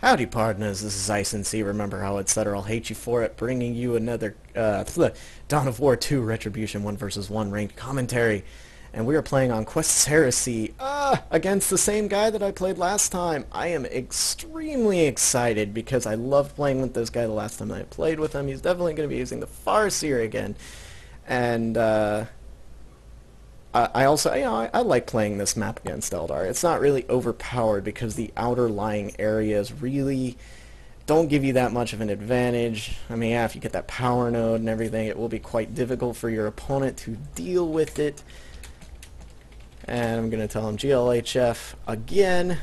Howdy, partners. This is Ice and C. Remember how it said or I'll hate you for it. Bringing you another Dawn of War 2 Retribution 1 versus 1 ranked commentary. And we are playing on Quest's Heresy against the same guy that I played last time. I am extremely excited because I loved playing with this guy the last time I played with him. He's definitely going to be using the Farseer again. And I also, I like playing this map against Eldar. It's not really overpowered because the outer lying areas really don't give you that much of an advantage. I mean, yeah, if you get that power node and everything, it will be quite difficult for your opponent to deal with it. And I'm going to tell him GLHF again,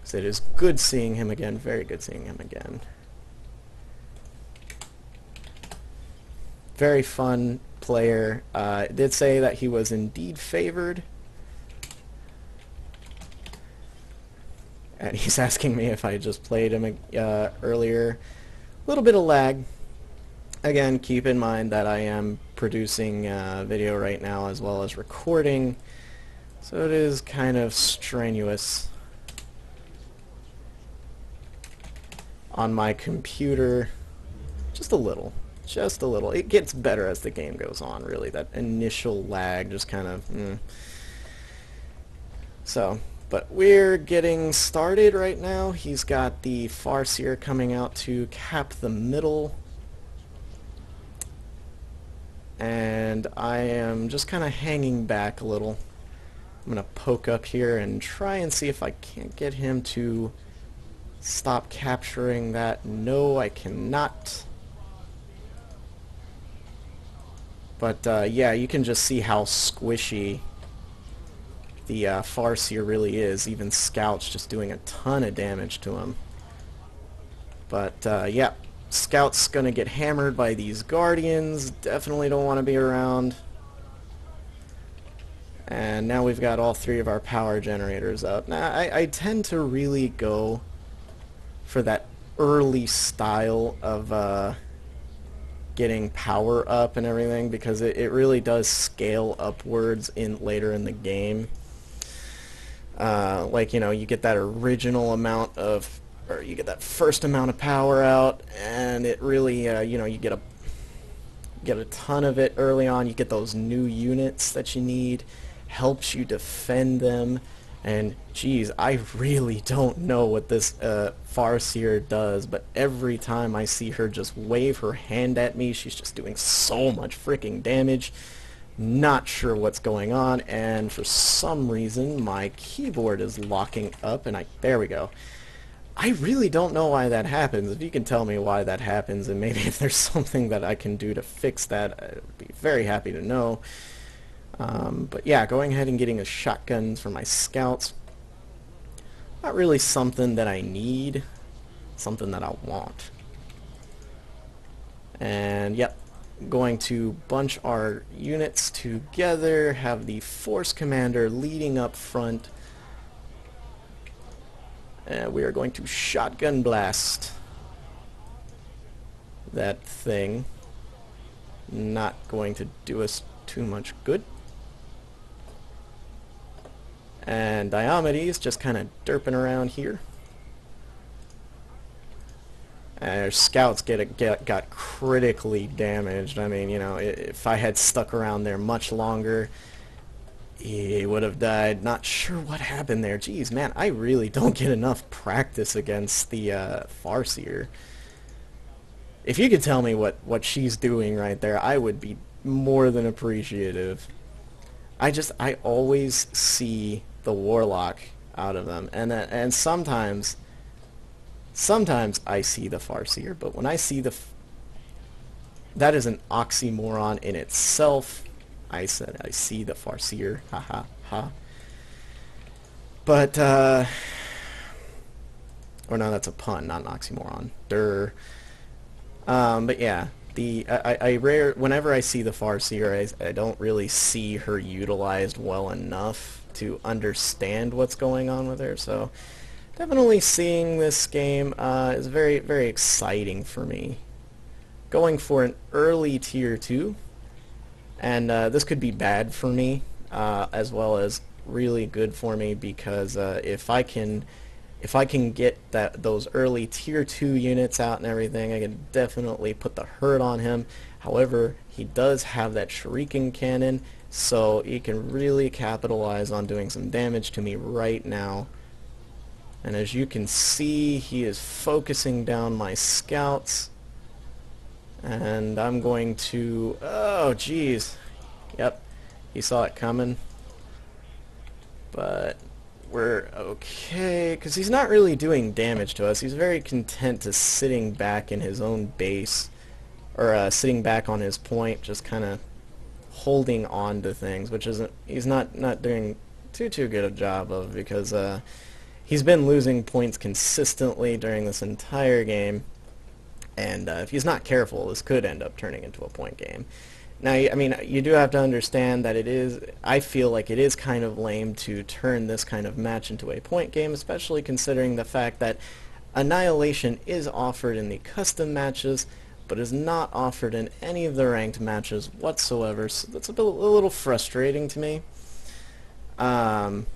because it is good seeing him again, very good seeing him again. Very fun player. It did say that he was indeed favored. And he's asking me if I just played him earlier. A little bit of lag. Again, keep in mind that I am producing video right now as well as recording, so it is kind of strenuous on my computer. Just a little. Just a little. It gets better as the game goes on, really. That initial lag just kind of... So, but we're getting started right now. He's got the Farseer coming out to cap the middle. And I am just kind of hanging back a little. I'm going to poke up here and try and see if I can't get him to stop capturing that. No, I cannot. But yeah, you can just see how squishy the Farseer really is. Even Scout's just doing a ton of damage to him. But yeah, Scout's gonna get hammered by these Guardians. Definitely don't want to be around. And now we've got all three of our power generators up. Now I tend to really go for that early style of getting power up and everything, because it really does scale upwards later in the game. Like, you know, you get that original amount of, or you get that first amount of power out, and it really, you know, you get a ton of it early on. You get those new units that you need, helps you defend them. And geez, I really don't know what this Farseer does, but every time I see her just wave her hand at me, she's just doing so much freaking damage. Not sure what's going on, and for some reason my keyboard is locking up, and there we go. I really don't know why that happens. If you can tell me why that happens, and maybe if there's something that I can do to fix that, I'd be very happy to know. But yeah, going ahead and getting a shotgun for my scouts. Not really something that I need, something that I want. And yep, going to bunch our units together, have the Force Commander leading up front. And we are going to shotgun blast that thing. Not going to do us too much good. And Diomedes just kind of derping around here. And our scouts got critically damaged. I mean, you know, if I had stuck around there much longer, he would have died. Not sure what happened there. Jeez, man, I really don't get enough practice against the Farseer. If you could tell me what she's doing right there, I would be more than appreciative. I always see the Warlock out of them, and sometimes I see the Farseer, but when I see that is an oxymoron in itself. I said I see the Farseer, ha ha ha. But or no, that's a pun, not an oxymoron. Durr. But yeah, whenever I see the Farseer, I don't really see her utilized well enough to understand what's going on with her. So definitely seeing this game is very, very exciting for me. Going for an early tier 2, and this could be bad for me as well as really good for me, because if I can if I can get those early tier 2 units out and everything, I can definitely put the hurt on him. However, he does have that shuriken cannon, so he can really capitalize on doing some damage to me right now. And as you can see, he is focusing down my scouts. And I'm going to... oh, jeez. Yep, he saw it coming. But we're okay, because he's not really doing damage to us. He's very content to sitting back in his own base, or sitting back on his point, just kind of holding on to things, which isn't, he's not doing too good a job of, because he's been losing points consistently during this entire game, and if he's not careful, this could end up turning into a point game. Now, I mean, you do have to understand that it is, I feel like it is kind of lame to turn this kind of match into a point game, especially considering the fact that Annihilation is offered in the custom matches, but is not offered in any of the ranked matches whatsoever, so that's a little frustrating to me. But,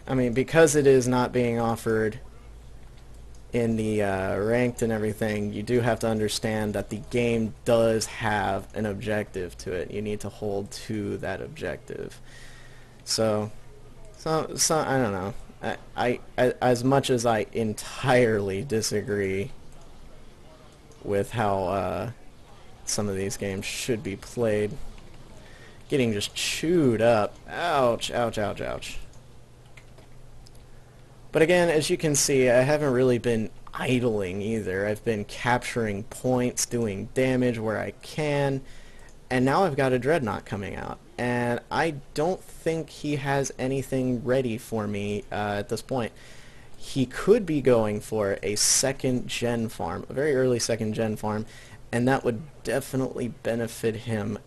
I mean, because it is not being offered in the ranked and everything, you do have to understand that the game does have an objective to it. You need to hold to that objective. So I don't know. I as much as I entirely disagree with how some of these games should be played, getting just chewed up. Ouch, ouch, ouch, ouch. But again, as you can see, I haven't really been idling either. I've been capturing points, doing damage where I can, and now I've got a Dreadnought coming out. And I don't think he has anything ready for me at this point. He could be going for a second gen farm, a very early second gen farm, and that would definitely benefit him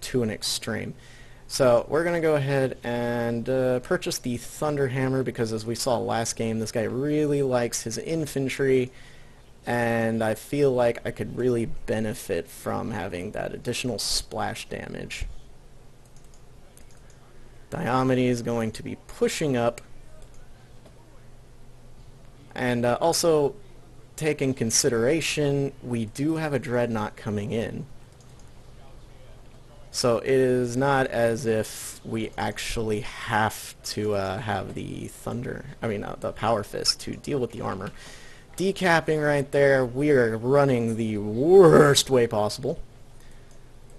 to an extreme. So we're going to go ahead and purchase the Thunder Hammer, because as we saw last game, this guy really likes his infantry, and I feel like I could really benefit from having that additional splash damage. Diomede is going to be pushing up, and also take in consideration we do have a Dreadnought coming in. So it is not as if we actually have to have the the Power Fist to deal with the armor. Decapping right there. We are running the worst way possible.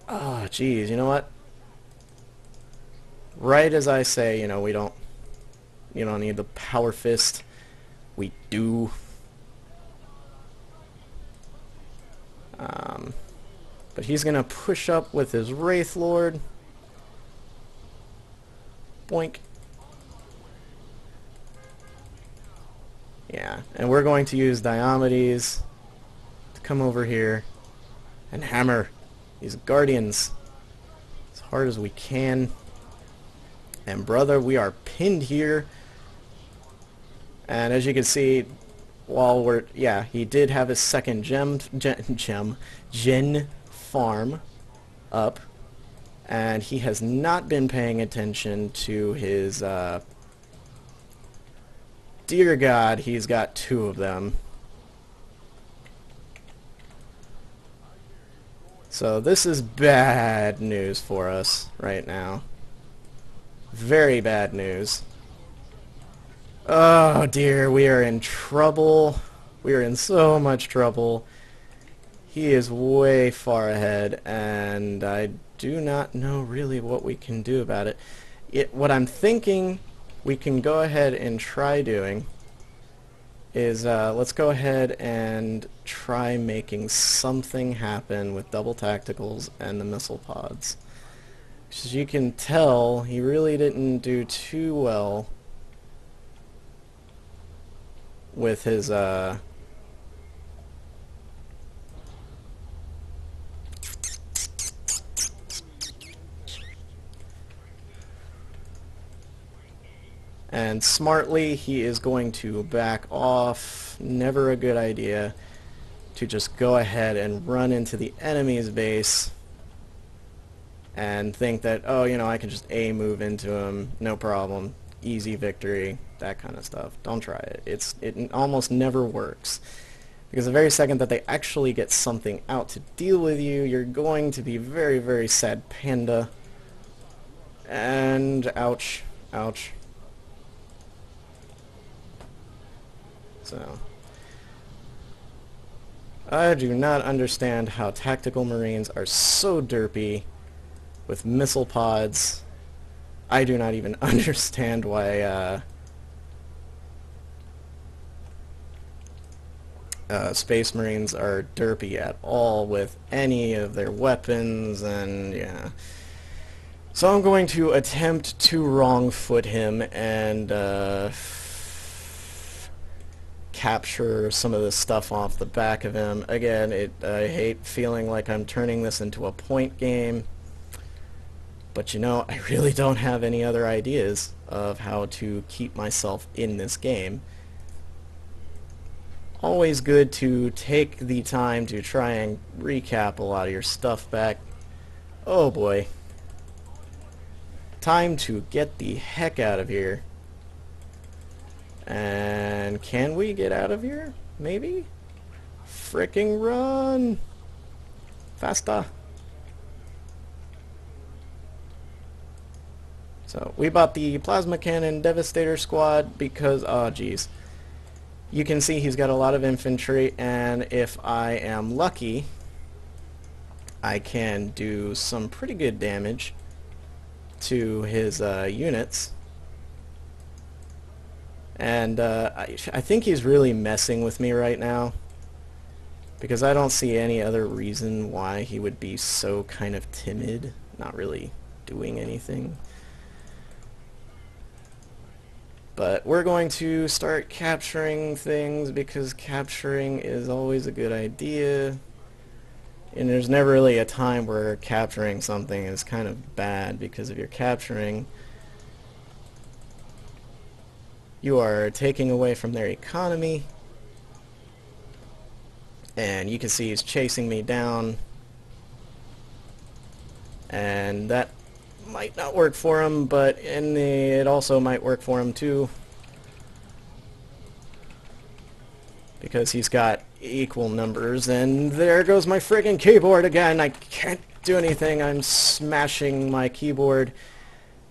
Oh, geez, you know what? Right as I say, you know, you don't need the Power Fist. We do. But he's going to push up with his Wraith Lord. Boink. Yeah, and we're going to use Diomedes to come over here and hammer these Guardians as hard as we can. And brother, we are pinned here. And as you can see, while we're, yeah, he did have his second gen farm up, and he has not been paying attention to his, dear God, he's got two of them. So this is bad news for us right now. Very bad news. Oh dear, we are in trouble. We are in so much trouble. He is way far ahead, and I do not know really what we can do about it. What I'm thinking we can go ahead and try doing is let's go ahead and try making something happen with double tacticals and the missile pods. As you can tell, he really didn't do too well with his and smartly he is going to back off. Never a good idea to just go ahead and run into the enemy's base. and think that, oh, you know, I can just A move into him, no problem, easy victory, that kind of stuff. Don't try it. It almost never works. Because the very second that they actually get something out to deal with you, you're going to be very, very sad panda. And ouch, ouch. So, I do not understand how tactical marines are so derpy with missile pods. I do not even understand why Space Marines are derpy at all with any of their weapons, and yeah. So I'm going to attempt to wrong foot him and capture some of the stuff off the back of him. Again, I hate feeling like I'm turning this into a point game, but you know, I really don't have any other ideas of how to keep myself in this game. Always good to take the time to try and recap a lot of your stuff back. Oh boy. Time to get the heck out of here. And can we get out of here? Maybe? Fricking run! Faster! So, we bought the Plasma Cannon Devastator Squad because, oh geez. You can see he's got a lot of infantry, and if I am lucky, I can do some pretty good damage to his units. And I think he's really messing with me right now, because I don't see any other reason why he would be so kind of timid, not really doing anything. But we're going to start capturing things, because capturing is always a good idea. And there's never really a time where capturing something is kind of bad, because if you're capturing, you are taking away from their economy. And you can see he's chasing me down. And that might not work for him, but it also might work for him too, because he's got equal numbers. And there goes my friggin' keyboard again. I can't do anything. I'm smashing my keyboard,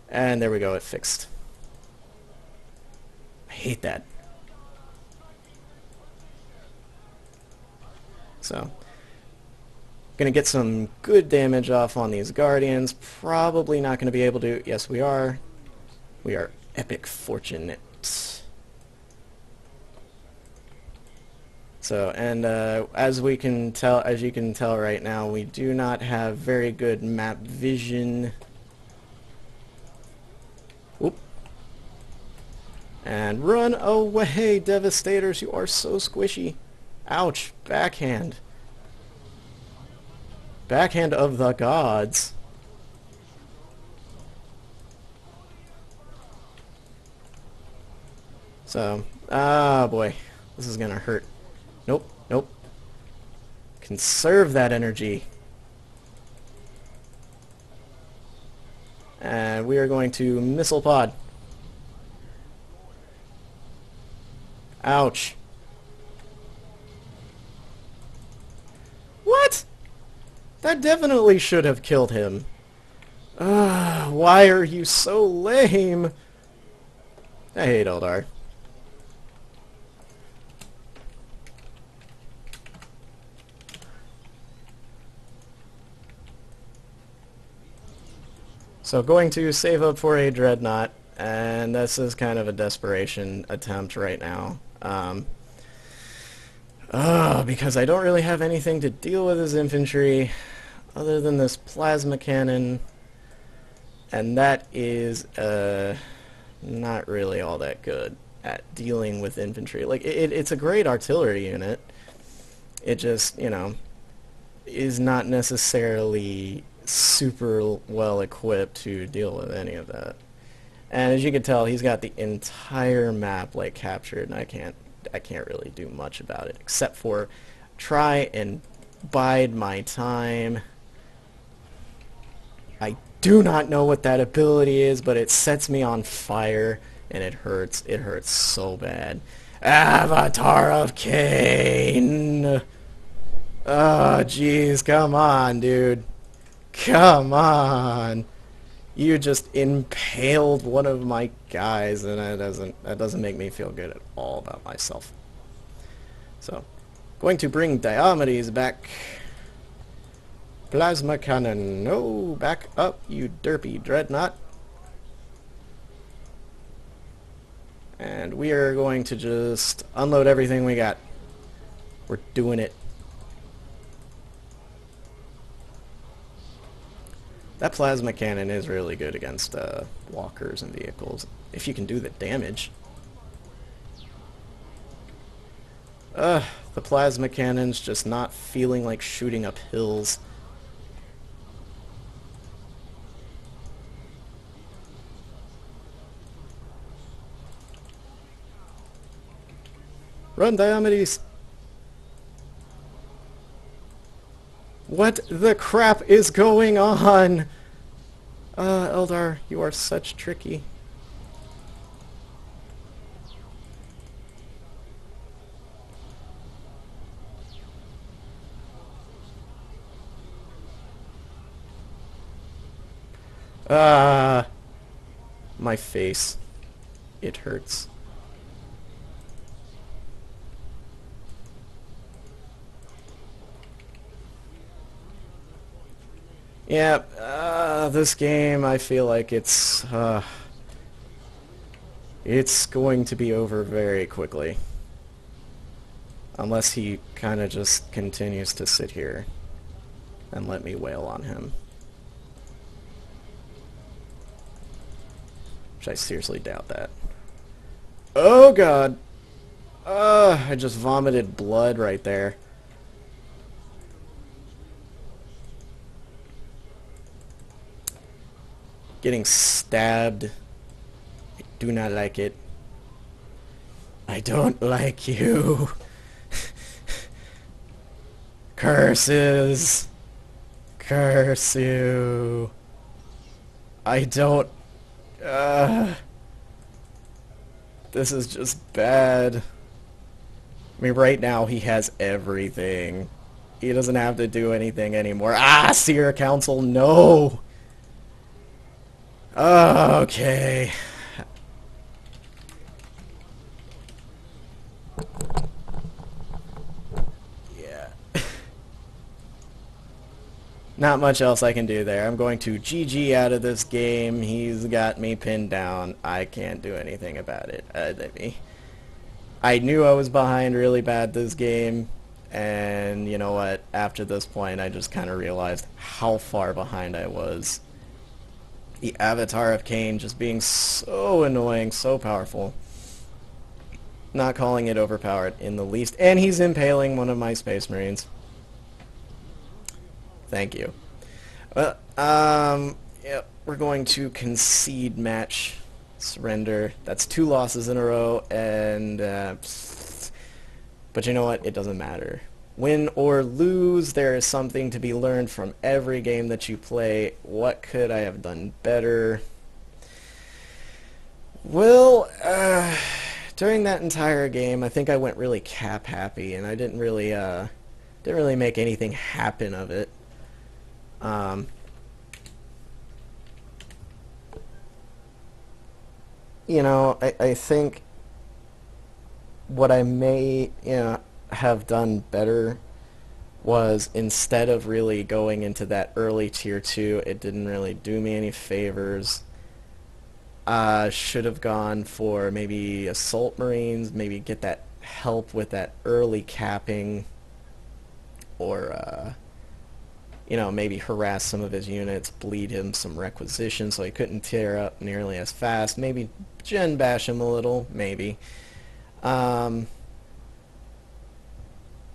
and there we go, it fixed. I hate that. So gonna get some good damage off on these Guardians. Probably not gonna be able to. Yes, we are. We are epic fortunate. So, and as you can tell right now, we do not have very good map vision. Oop. And run away, Devastators! You are so squishy. Ouch! Backhand. Backhand of the gods. So, boy, this is gonna hurt. Nope, nope. Conserve that energy. And we are going to missile pod. Ouch. What? That definitely should have killed him. Why are you so lame? I hate Eldar. So going to save up for a Dreadnought, and this is kind of a desperation attempt right now. Because I don't really have anything to deal with his infantry other than this plasma cannon, and that is not really all that good at dealing with infantry. Like, it's a great artillery unit. It just, you know, is not necessarily super well equipped to deal with any of that. And as you can tell, he's got the entire map like captured, and I can't really do much about it except for try and bide my time. I do not know what that ability is, but it sets me on fire, and it hurts. It hurts so bad. Avatar of Cain! Oh, jeez, come on, dude. Come on. You just impaled one of my guys, and that doesn't make me feel good at all about myself. So, going to bring Diomedes back. Plasma cannon. No, back up, you derpy dreadnought. And we are going to just unload everything we got. We're doing it. That plasma cannon is really good against walkers and vehicles, if you can do the damage. The plasma cannon's just not feeling like shooting up hills. Run, Diomedes! What the crap is going on? Eldar, you are such tricky. My face. It hurts. Yeah, this game, I feel like it's going to be over very quickly. Unless he kind of just continues to sit here and let me wail on him. Which I seriously doubt that. Oh god! I just vomited blood right there. Getting stabbed. I do not like it. I don't like you. Curses. Curse you. I don't... This is just bad. I mean, right now he has everything. He doesn't have to do anything anymore. Ah, Seer Council, no! Okay. Yeah. Not much else I can do there. I'm going to GG out of this game. He's got me pinned down. I can't do anything about it. I knew I was behind really bad this game, and you know what? After this point, I just kind of realized how far behind I was. The Avatar of Cain just being so annoying, so powerful. Not calling it overpowered in the least. And he's impaling one of my Space Marines. Thank you. Well, yeah, we're going to concede match. Surrender. That's 2 losses in a row, and, but you know what? It doesn't matter. Win or lose, there is something to be learned from every game that you play. What could I have done better? Well, during that entire game, I think I went really cap happy, and I didn't really make anything happen of it. You know, I think what I may, have done better was, instead of really going into that early tier 2, it didn't really do me any favors. Should have gone for maybe Assault Marines, maybe get that help with that early capping, or maybe harass some of his units, bleed him some requisition so he couldn't tear up nearly as fast, maybe gen bash him a little, maybe.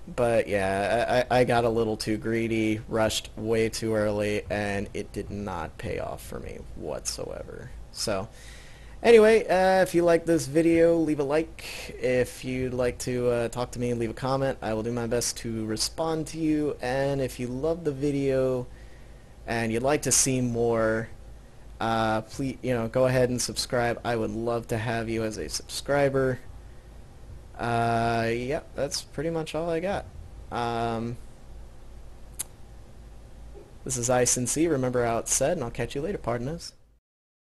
But yeah, I got a little too greedy, rushed way too early, and it did not pay off for me whatsoever. So, anyway, if you like this video, leave a like. If you'd like to talk to me, leave a comment. I will do my best to respond to you. And if you love the video, and you'd like to see more, please, go ahead and subscribe. I would love to have you as a subscriber. Yeah, that's pretty much all I got. Um, this is Ice and C. Remember how it's said, and I'll catch you later, partners.